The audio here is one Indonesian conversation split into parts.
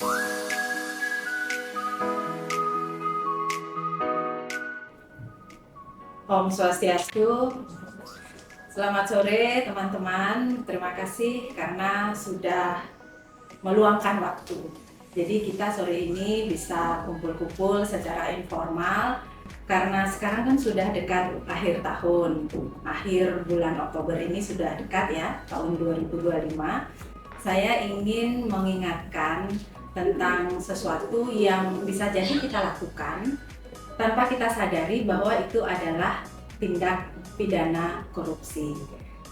Om Swastiastu. Selamat sore teman-teman. Terima kasih karena sudah meluangkan waktu. Jadi kita sore ini bisa kumpul-kumpul secara informal karena sekarang kan sudah dekat akhir tahun. Akhir bulan Oktober ini sudah dekat ya, tahun 2025. Saya ingin mengingatkan tentang sesuatu yang bisa jadi kita lakukan tanpa kita sadari bahwa itu adalah tindak pidana korupsi.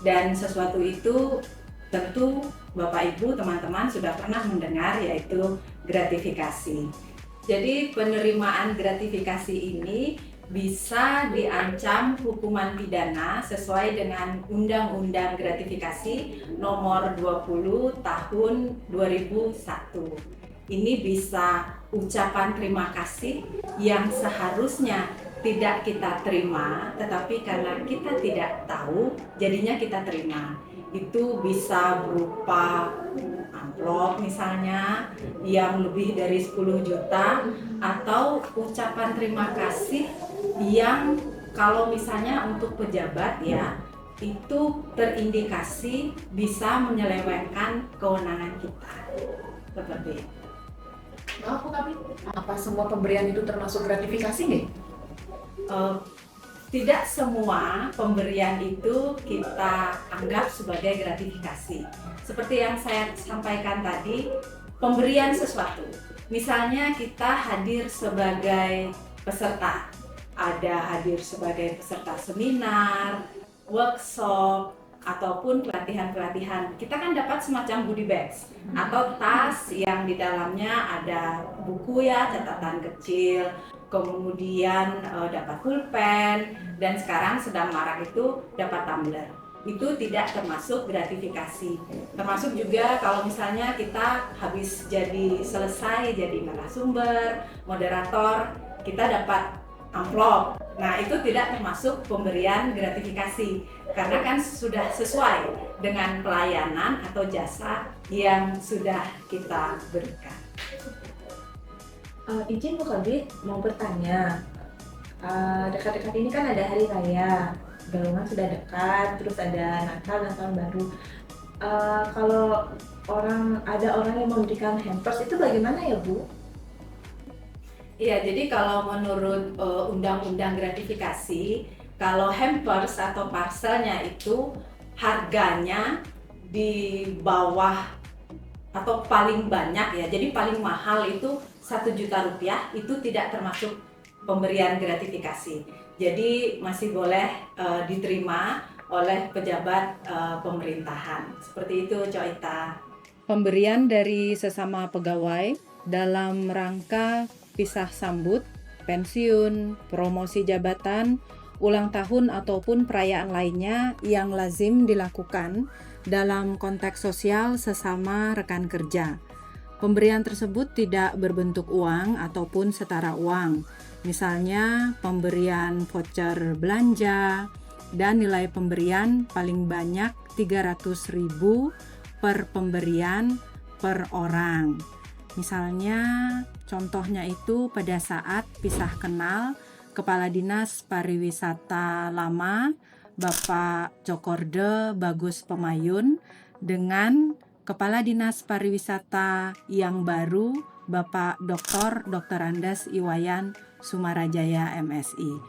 Dan sesuatu itu tentu Bapak Ibu, teman-teman sudah pernah mendengar, yaitu gratifikasi. Jadi penerimaan gratifikasi ini bisa diancam hukuman pidana sesuai dengan Undang-Undang Gratifikasi Nomor 20 Tahun 2001. Ini bisa ucapan terima kasih yang seharusnya tidak kita terima, tetapi karena kita tidak tahu, jadinya kita terima. Itu bisa berupa amplop misalnya yang lebih dari 10 juta, atau ucapan terima kasih yang kalau misalnya untuk pejabat ya, itu terindikasi bisa menyelewengkan kewenangan kita. Seperti itu. Maaf Bu Kabit, apa semua pemberian itu termasuk gratifikasi nih? Tidak semua pemberian itu kita anggap sebagai gratifikasi. Seperti yang saya sampaikan tadi, pemberian sesuatu. Misalnya kita hadir sebagai peserta, ada hadir sebagai peserta seminar, workshop, ataupun pelatihan-pelatihan. Kita kan dapat semacam goodie bags atau tas yang di dalamnya ada buku ya, catatan kecil, kemudian dapat pulpen, dan sekarang sedang marak itu dapat tumbler. Itu tidak termasuk gratifikasi. Termasuk juga kalau misalnya kita habis selesai jadi narasumber, moderator, kita dapat amplop. Nah, itu tidak termasuk pemberian gratifikasi karena kan sudah sesuai dengan pelayanan atau jasa yang sudah kita berikan. Izin Bu Kabit mau bertanya, dekat-dekat ini kan ada hari raya, Galungan sudah dekat, terus ada Natal dan Tahun Baru. Kalau ada orang yang memberikan hampers itu bagaimana ya Bu? Iya, jadi kalau menurut Undang-Undang Gratifikasi, kalau hampers atau parcelnya itu harganya di bawah atau paling banyak ya, jadi paling mahal itu 1 juta rupiah, itu tidak termasuk pemberian gratifikasi. Jadi masih boleh diterima oleh pejabat pemerintahan. Seperti itu, Coita. Pemberian dari sesama pegawai dalam rangka pisah sambut, pensiun, promosi jabatan, ulang tahun ataupun perayaan lainnya yang lazim dilakukan dalam konteks sosial sesama rekan kerja. Pemberian tersebut tidak berbentuk uang ataupun setara uang. Misalnya pemberian voucher belanja dan nilai pemberian paling banyak 300.000 per pemberian per orang. Misalnya contohnya itu pada saat pisah kenal Kepala Dinas Pariwisata lama Bapak Cokorde Bagus Pemayun dengan Kepala Dinas Pariwisata yang baru Bapak Dr. Andes Iwayan Sumarajaya MSI.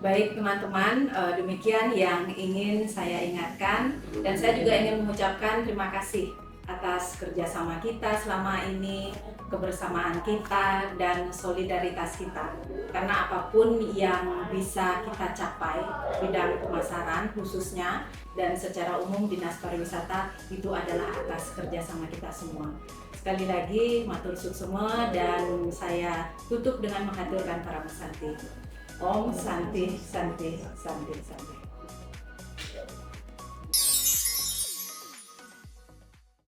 Baik teman-teman, demikian yang ingin saya ingatkan, dan saya juga ingin mengucapkan terima kasih atas kerjasama kita selama ini, kebersamaan kita, dan solidaritas kita. Karena apapun yang bisa kita capai, bidang pemasaran khususnya, dan secara umum Dinas Pariwisata, itu adalah atas kerjasama kita semua. Sekali lagi, matur suksema, dan saya tutup dengan menghaturkan para Santi. Om Santi, Santi, Santi, Santi.